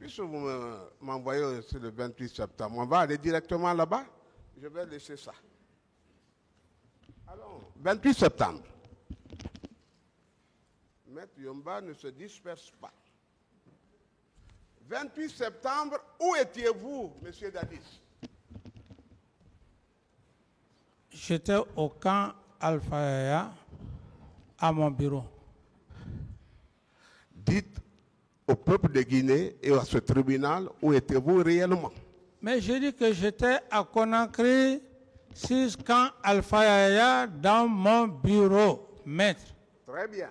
puisque vous m'envoyez sur le 28 septembre, on va aller directement là-bas. Je vais laisser ça. Alors, 28 septembre. Maître Yomba ne se disperse pas. 28 septembre, où étiez-vous, monsieur Dadis? J'étais au camp Alpha Yaya, à mon bureau. Dites au peuple de Guinée et à ce tribunal où étiez-vous réellement. Mais j'ai dit que j'étais à Conakry, 6 camp Alpha Yaya, dans mon bureau, maître. Très bien.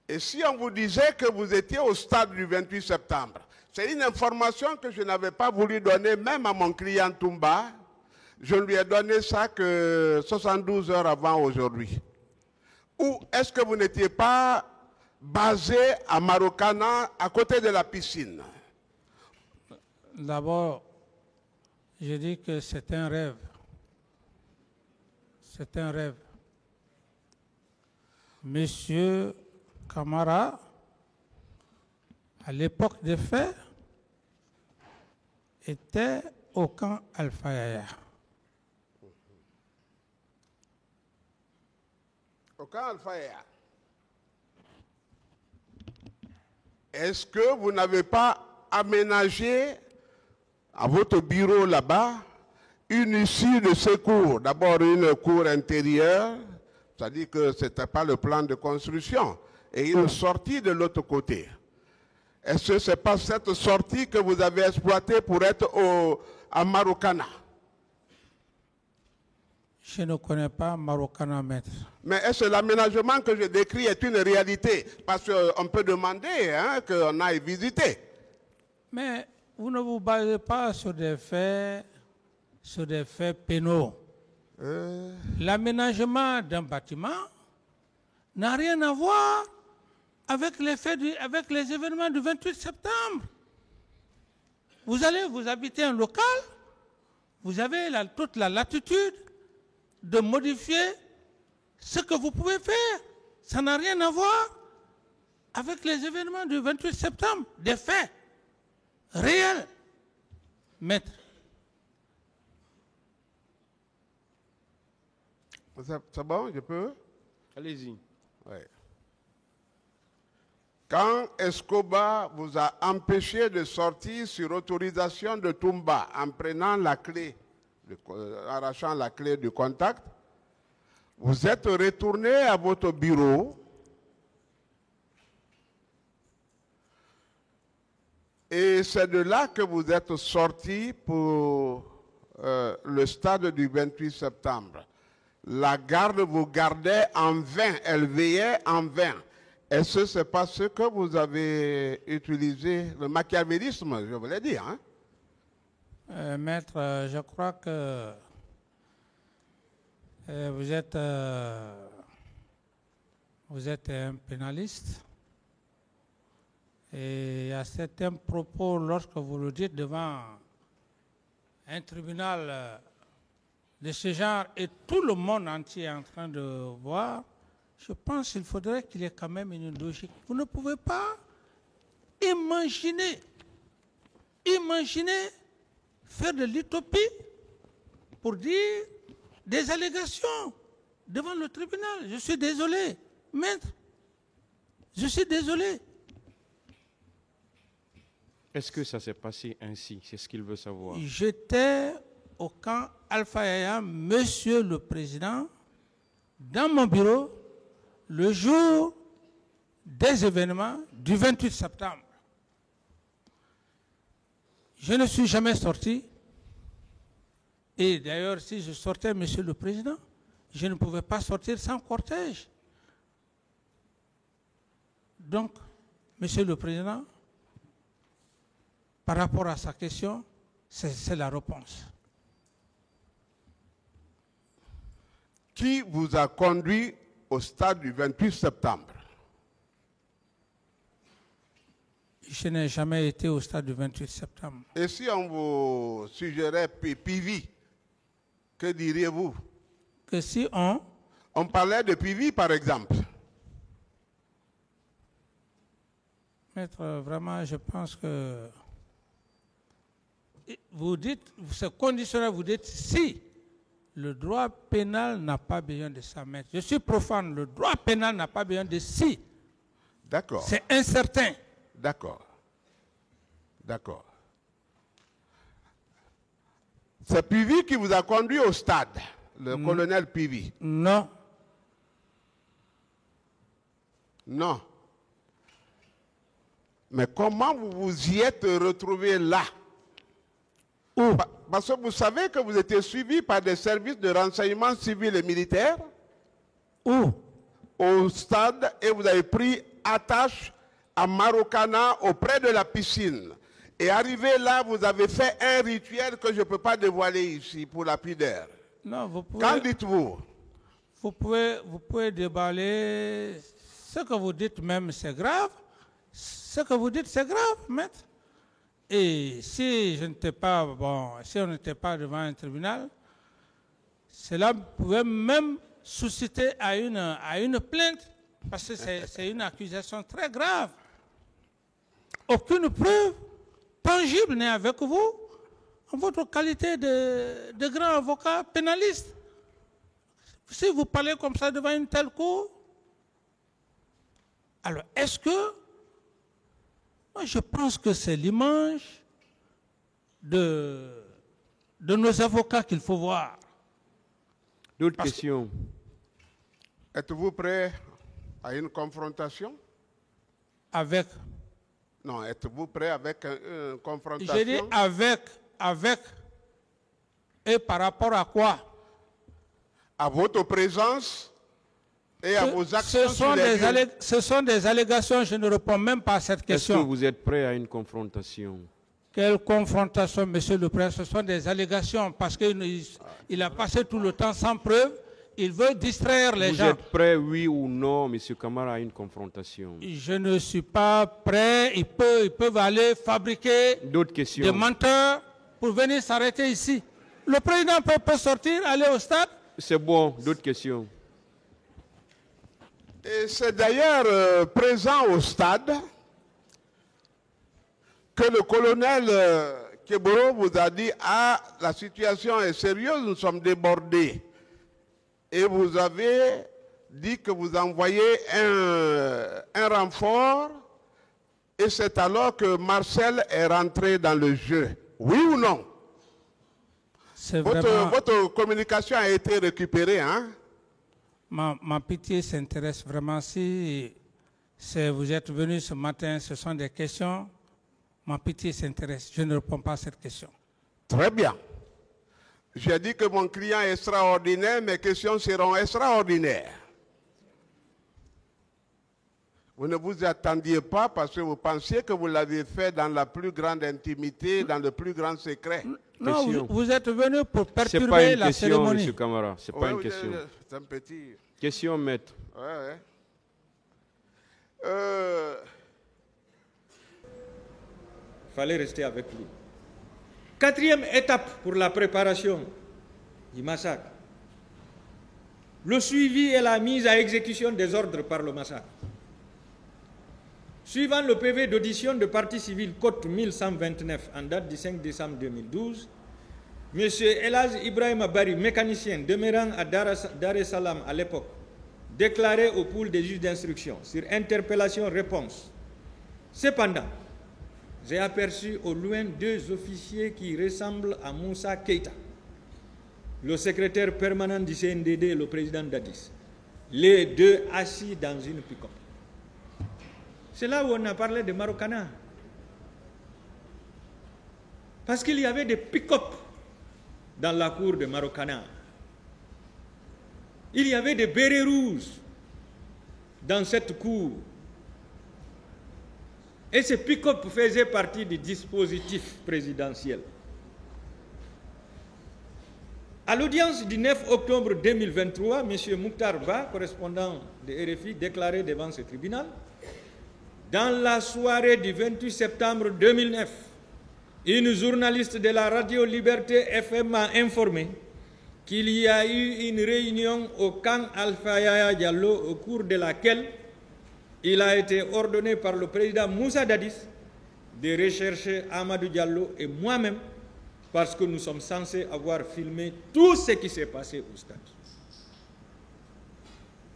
Et si on vous disait que vous étiez au stade du 28 septembre, c'est une information que je n'avais pas voulu donner même à mon client Toumba. Je ne lui ai donné ça que 72 heures avant aujourd'hui. Ou est-ce que vous n'étiez pas basé à Marokana, à côté de la piscine? D'abord, je dis que c'est un rêve. C'est un rêve. Monsieur Camara, à l'époque des faits, était au camp Alpha Yaya. Au camp Alpha Yaya. Est-ce que vous n'avez pas aménagé à votre bureau là-bas une issue de secours? D'abord une cour intérieure, c'est-à-dire que ce n'était pas le plan de construction, et une sortie de l'autre côté. Est-ce que ce n'est pas cette sortie que vous avez exploitée pour être à Marokana? Je ne connais pas Marokana, maître. Mais est-ce que l'aménagement que je décris est une réalité? Parce qu'on peut demander qu'on aille visiter. Mais vous ne vous basez pas sur des faits pénaux. L'aménagement d'un bâtiment n'a rien à voir avec les événements du 28 septembre. Vous habitez un local, vous avez toute la latitude de modifier ce que vous pouvez faire. Ça n'a rien à voir avec les événements du 28 septembre, des faits réels. Maître. C'est bon, je peux? Allez-y. Oui. Quand Escobar vous a empêché de sortir sur autorisation de Toumba en prenant la clé, arrachant la clé du contact, vous êtes retourné à votre bureau et c'est de là que vous êtes sorti pour le stade du 28 septembre. La garde vous gardait en vain, elle veillait en vain. Est-ce que ce n'est pas ce que vous avez utilisé, le machiavélisme, je voulais dire, hein? Maître, je crois que vous êtes un pénaliste. Et il y a certains propos, lorsque vous le dites devant un tribunal de ce genre, et tout le monde entier est en train de voir, je pense qu'il faudrait qu'il y ait quand même une logique. Vous ne pouvez pas imaginer faire de l'utopie pour dire des allégations devant le tribunal. Je suis désolé, maître. Je suis désolé. Est-ce que ça s'est passé ainsi? C'est ce qu'il veut savoir. J'étais au camp Alpha Yaya, monsieur le président, dans mon bureau, le jour des événements du 28 septembre. Je ne suis jamais sorti. Et d'ailleurs, si je sortais, monsieur le président, je ne pouvais pas sortir sans cortège. Donc, monsieur le président, par rapport à sa question, c'est la réponse. Qui vous a conduit au stade du 28 septembre? Je n'ai jamais été au stade du 28 septembre. Et si on vous suggérait Pivi? Que diriez-vous? Que si on... On parlait de PV, par exemple. Maître, vraiment, je pense que vous dites, c'est conditionnel, vous dites si le droit pénal n'a pas besoin de ça, maître. Je suis profane, le droit pénal n'a pas besoin de si. D'accord. C'est incertain. D'accord. D'accord. C'est PV qui vous a conduit au stade, le colonel PV. Non. Non. Mais comment vous vous y êtes retrouvé là? Où? Parce que vous savez que vous étiez suivi par des services de renseignement civil et militaire. Où? Au stade, et vous avez pris attache à Marokana auprès de la piscine. Et arrivé là, vous avez fait un rituel que je ne peux pas dévoiler ici pour la pudeur. Non, vous pouvez... Qu'en dites-vous? Vous pouvez déballer. Ce que vous dites même, c'est grave. Ce que vous dites, c'est grave, maître. Et si je n'étais pas, bon, si on n'était pas devant un tribunal, cela pouvait même susciter à une plainte, parce que c'est une accusation très grave. Aucune preuve tangible n'est avec vous en votre qualité de grand avocat pénaliste. Si vous parlez comme ça devant une telle cour, alors est-ce que, moi je pense que c'est l'image de nos avocats qu'il faut voir. D'autres questions? Êtes-vous prêt à une confrontation? Avec? Non, êtes-vous prêt avec une confrontation? J'ai dit avec, et par rapport à quoi? À votre présence et à vos actions sur les lieux. Ce sont des allégations, je ne réponds même pas à cette question. Est-ce que vous êtes prêt à une confrontation? Quelle confrontation, monsieur le président? Ce sont des allégations parce qu'il a passé tout le temps sans preuve. Il veut distraire les gens. Vous êtes prêt, oui ou non, monsieur Camara, à une confrontation? Je ne suis pas prêt. Ils peuvent aller fabriquer D'autres questions? des menteurs pour venir s'arrêter ici. Le président peut sortir, aller au stade. C'est bon. D'autres questions? Et c'est d'ailleurs présent au stade que le colonel Keboro vous a dit « Ah, la situation est sérieuse, nous sommes débordés ». Et vous avez dit que vous envoyez un renfort et c'est alors que Marcel est rentré dans le jeu. Oui ou non? Votre communication a été récupérée, hein? Ma pitié s'intéresse vraiment. Si vous êtes venu ce matin, ce sont des questions. Ma pitié s'intéresse. Je ne réponds pas à cette question. Très bien. J'ai dit que mon client est extraordinaire, mes questions seront extraordinaires. Vous ne vous attendiez pas parce que vous pensiez que vous l'aviez fait dans la plus grande intimité, dans le plus grand secret. Non, vous êtes venu pour perturber la cérémonie. C'est pas une question, monsieur Camara. C'est pas une question. C'est un petit... Question, maître. Ouais. Fallait rester avec lui. Quatrième étape pour la préparation du massacre. Le suivi et la mise à exécution des ordres par le massacre. Suivant le PV d'audition de partie civile Côte 1129 en date du 5 décembre 2012, M. Elaz Ibrahim Abari, mécanicien demeurant à Dar es Salaam à l'époque, déclaré au pool des juges d'instruction sur interpellation-réponse. Cependant, j'ai aperçu au loin deux officiers qui ressemblent à Moussa Keïta, le secrétaire permanent du CNDD et le président d'Addis, les deux assis dans une pick-up. C'est là où on a parlé de Marokana. Parce qu'il y avait des pick-up dans la cour de Marokana. Il y avait des bérets rouges dans cette cour. Et ces pick-up faisaient partie du dispositif présidentiel. À l'audience du 9 octobre 2023, M. Mouktar Ba, correspondant de RFI, déclarait devant ce tribunal: dans la soirée du 28 septembre 2009, une journaliste de la radio Liberté FM m'a informé qu'il y a eu une réunion au camp Alpha Yaya Diallo au cours de laquelle il a été ordonné par le président Moussa Dadis de rechercher Amadou Diallo et moi-même parce que nous sommes censés avoir filmé tout ce qui s'est passé au stade.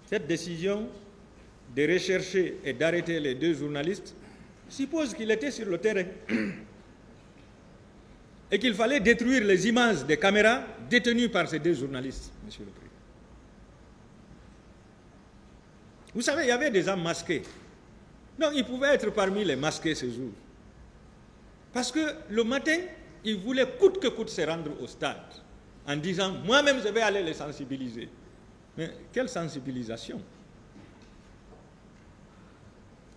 Cette décision de rechercher et d'arrêter les deux journalistes suppose qu'il était sur le terrain et qu'il fallait détruire les images des caméras détenues par ces deux journalistes, Monsieur le Président. Vous savez, il y avait des hommes masqués. Donc, ils pouvaient être parmi les masqués ce jour. Parce que le matin, ils voulaient coûte que coûte se rendre au stade en disant « moi-même, je vais aller les sensibiliser ». Mais quelle sensibilisation?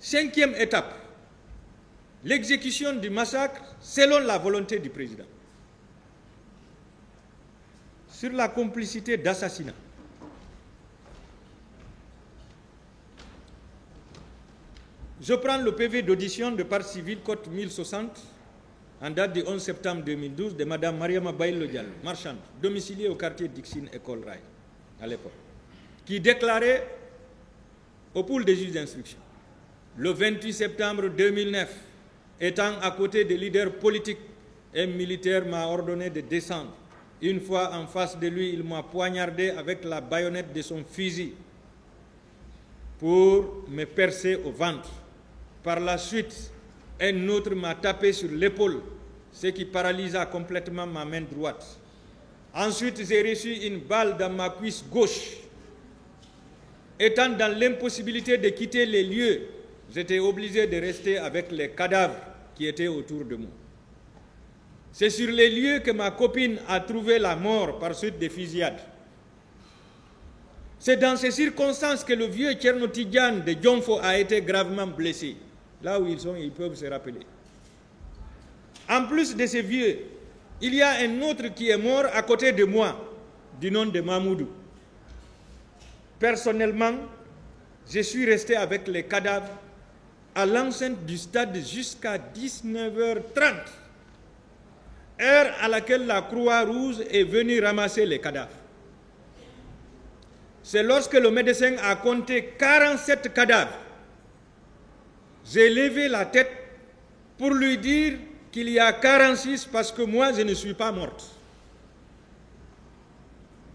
5e étape, l'exécution du massacre selon la volonté du président. Sur la complicité d'assassinat. Je prends le PV d'audition de partie civile code 1060 en date du 11 septembre 2012 de Mme Mariama Baïlo Diallo, marchande, domiciliée au quartier Dixine École Rail à l'époque, qui déclarait au pôle des juges d'instruction le 28 septembre 2009, étant à côté des leaders politiques, un militaire m'a ordonné de descendre. Une fois en face de lui, il m'a poignardé avec la baïonnette de son fusil pour me percer au ventre. Par la suite, un autre m'a tapé sur l'épaule, ce qui paralysa complètement ma main droite. Ensuite, j'ai reçu une balle dans ma cuisse gauche. Étant dans l'impossibilité de quitter les lieux, j'étais obligé de rester avec les cadavres qui étaient autour de moi. C'est sur les lieux que ma copine a trouvé la mort par suite des fusillades. C'est dans ces circonstances que le vieux Tcherno Tidjane de Djonfo a été gravement blessé. Là où ils sont, ils peuvent se rappeler. En plus de ces vieux, il y a un autre qui est mort à côté de moi, du nom de Mahmoudou. Personnellement, je suis resté avec les cadavres à l'enceinte du stade jusqu'à 19h30, heure à laquelle la Croix-Rouge est venue ramasser les cadavres. C'est lorsque le médecin a compté 47 cadavres. J'ai levé la tête pour lui dire qu'il y a 46 parce que moi, je ne suis pas morte.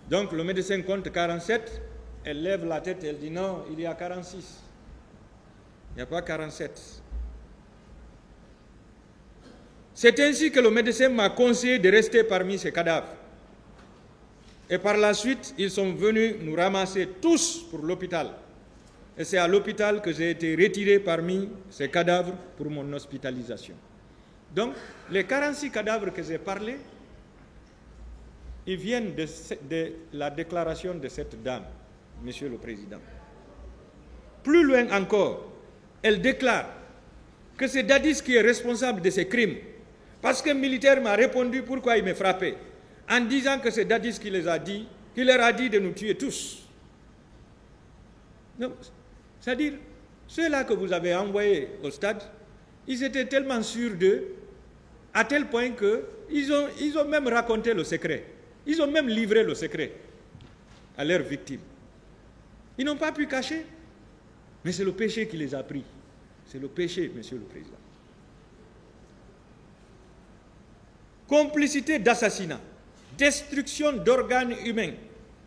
Donc le médecin compte 47, elle lève la tête, elle dit non, il y a 46. Il n'y a pas 47. C'est ainsi que le médecin m'a conseillé de rester parmi ces cadavres. Et par la suite, ils sont venus nous ramasser tous pour l'hôpital. Et c'est à l'hôpital que j'ai été retiré parmi ces cadavres pour mon hospitalisation. Donc, les 46 cadavres que j'ai parlé, ils viennent de la déclaration de cette dame, Monsieur le Président. Plus loin encore, elle déclare que c'est Dadis qui est responsable de ces crimes. Parce qu'un militaire m'a répondu pourquoi il me frappait, en disant que c'est Dadis qui les a dit, qui leur a dit de nous tuer tous. C'est-à-dire, ceux-là que vous avez envoyés au stade, ils étaient tellement sûrs d'eux, à tel point qu'ils ont même raconté le secret. Ils ont même livré le secret à leurs victimes. Ils n'ont pas pu cacher, mais c'est le péché qui les a pris. C'est le péché, Monsieur le Président. Complicité d'assassinat, destruction d'organes humains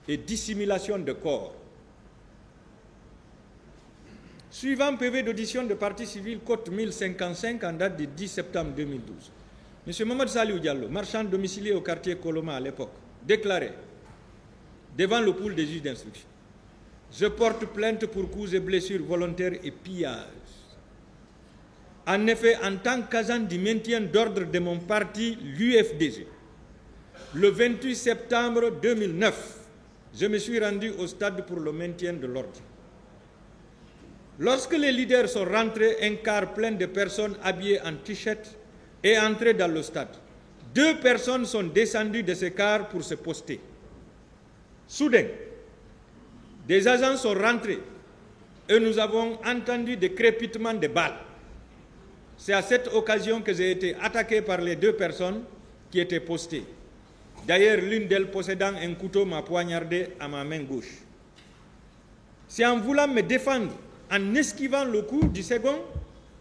et dissimulation de corps. Suivant PV d'audition de partie civile code 1055 en date du 10 septembre 2012, M. Mohamed Saliou Diallo, marchand domicilié au quartier Koloma à l'époque, déclarait devant le pôle des juges d'instruction: je porte plainte pour coups et blessures volontaires et pillage. En effet, en tant qu'agent du maintien d'ordre de mon parti, l'UFDG, le 28 septembre 2009, je me suis rendu au stade pour le maintien de l'ordre. Lorsque les leaders sont rentrés, un car plein de personnes habillées en t-shirt est entré dans le stade. 2 personnes sont descendues de ce car pour se poster. Soudain, des agents sont rentrés et nous avons entendu des crépitements de balles. C'est à cette occasion que j'ai été attaqué par les 2 personnes qui étaient postées. D'ailleurs, l'une d'elles possédant un couteau m'a poignardé à ma main gauche. C'est en voulant me défendre, en esquivant le coup du second,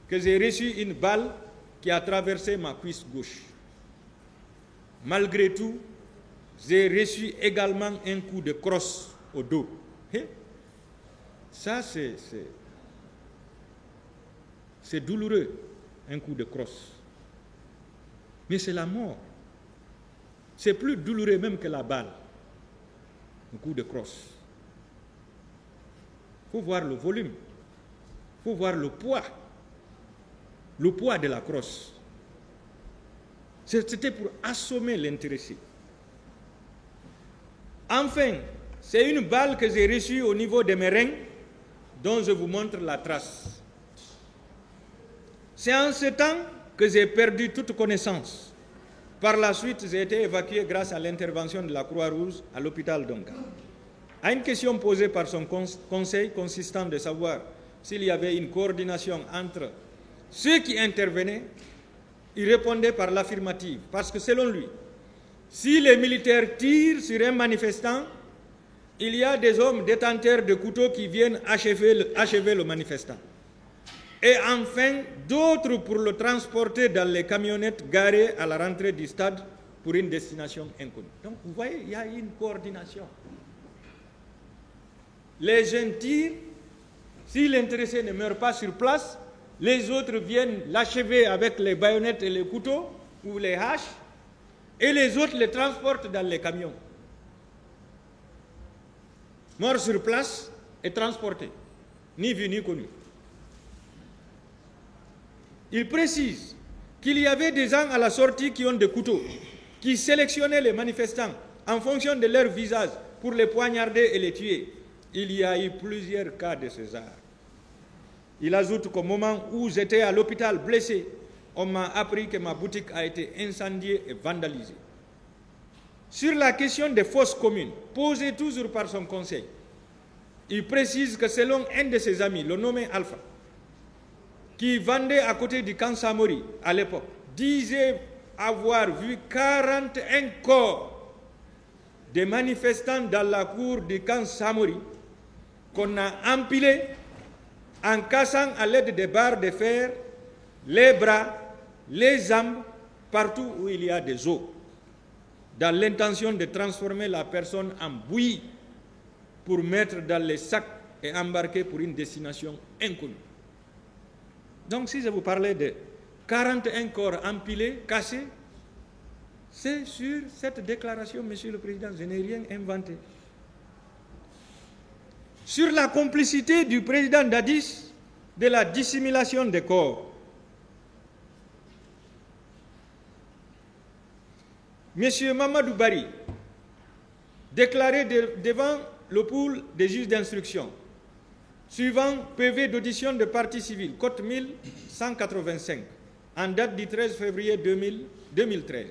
que j'ai reçu une balle qui a traversé ma cuisse gauche. Malgré tout, j'ai reçu également un coup de crosse au dos. Ça, c'est douloureux, un coup de crosse. Mais c'est la mort. C'est plus douloureux même que la balle, un coup de crosse. Il faut voir le volume, il faut voir le poids de la crosse. C'était pour assommer l'intéressé. Enfin, c'est une balle que j'ai reçue au niveau de mes reins, dont je vous montre la trace. C'est en ce temps que j'ai perdu toute connaissance. Par la suite, j'ai été évacué grâce à l'intervention de la Croix-Rouge à l'hôpital d'Onka. À une question posée par son conseil consistant de savoir s'il y avait une coordination entre ceux qui intervenaient, il répondait par l'affirmative, parce que selon lui, si les militaires tirent sur un manifestant, il y a des hommes détenteurs de couteaux qui viennent achever le manifestant. Et enfin, d'autres pour le transporter dans les camionnettes garées à la rentrée du stade pour une destination inconnue. Donc, vous voyez, il y a une coordination. Les jeunes tirent, si l'intéressé ne meurt pas sur place, les autres viennent l'achever avec les baïonnettes et les couteaux ou les haches, et les autres les transportent dans les camions. Mort sur place et transporté, ni vu ni connu. Il précise qu'il y avait des gens à la sortie qui ont des couteaux, qui sélectionnaient les manifestants en fonction de leur visage pour les poignarder et les tuer. Il y a eu plusieurs cas de ce genre. Il ajoute qu'au moment où j'étais à l'hôpital blessé, on m'a appris que ma boutique a été incendiée et vandalisée. Sur la question des fosses communes, posée toujours par son conseil, il précise que selon un de ses amis, le nommé Alpha, qui vendait à côté du camp Samori à l'époque, disait avoir vu 41 corps de manifestants dans la cour du camp Samori qu'on a empilés en cassant à l'aide des barres de fer les bras, les jambes, partout où il y a des os, dans l'intention de transformer la personne en bouillie pour mettre dans les sacs et embarquer pour une destination inconnue. Donc si je vous parlais de 41 corps empilés, cassés, c'est sur cette déclaration, Monsieur le Président, je n'ai rien inventé. Sur la complicité du président Dadis de la dissimulation des corps, M. Mamadou Bari déclarait devant le pool des juges d'instruction, suivant PV d'audition de partie civile, code 1185, en date du 13 février 2013.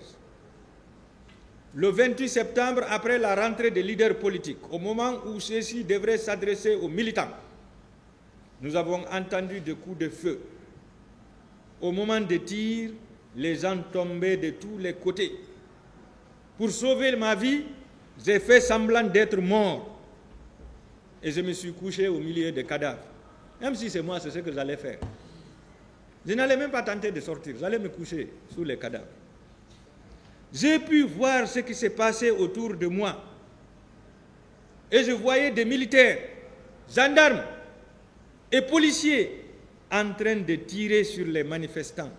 Le 28 septembre, après la rentrée des leaders politiques, au moment où ceux-ci devraient s'adresser aux militants, nous avons entendu des coups de feu. Au moment des tirs, les gens tombaient de tous les côtés. Pour sauver ma vie, j'ai fait semblant d'être mort. Et je me suis couché au milieu des cadavres. Même si c'est moi, c'est ce que j'allais faire. Je n'allais même pas tenter de sortir. J'allais me coucher sous les cadavres. J'ai pu voir ce qui s'est passé autour de moi. Et je voyais des militaires, gendarmes et policiers en train de tirer sur les manifestants.